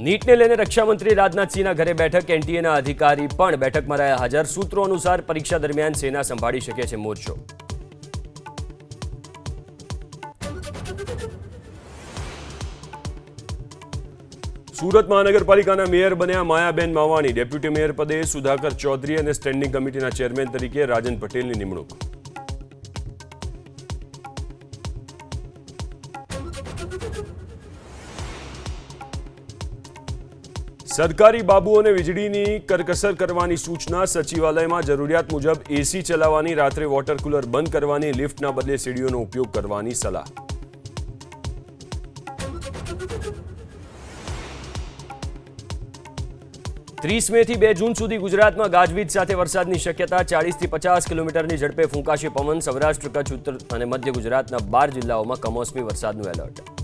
નીટને લઈને રક્ષામંત્રી રાજનાથસિંહના ઘરે બેઠક, એનટીએના અધિકારી પણ બેઠકમાં રહ્યા હાજર। સૂત્રો અનુસાર પરીક્ષા દરમિયાન સેના સંભાળી શકે છે મોરચો। સુરત મહાનગરપાલિકાના મેયર બન્યા માયાબેન માવાણી। ડેપ્યુટી મેયર પદે સુધાકર ચૌધરી અને સ્ટેન્ડિંગ કમિટીના ચેરમેન તરીકે રાજન પટેલની નિમણૂક। સરકારી બાબુઓને વીજળીની કરકસર કરવાની સૂચના। સચિવાલયમાં જરૂરિયાત મુજબ એસી ચલાવવાની, રાત્રે વોટર કુલર બંધ કરવાની, લિફ્ટના બદલે સીડીઓનો ઉપયોગ કરવાની સલાહ। 30 મેથી 2 જૂન સુધી ગુજરાતમાં ગાજવીજ સાથે વરસાદની શક્યતા। 40 થી 50 કિલોમીટરની ઝડપે ફૂંકાશે પવન। સૌરાષ્ટ્ર, કચ્છ, ઉત્તર અને મધ્ય ગુજરાતના 12 જિલ્લાઓમાં કમોસમી વરસાદનું એલર્ટ।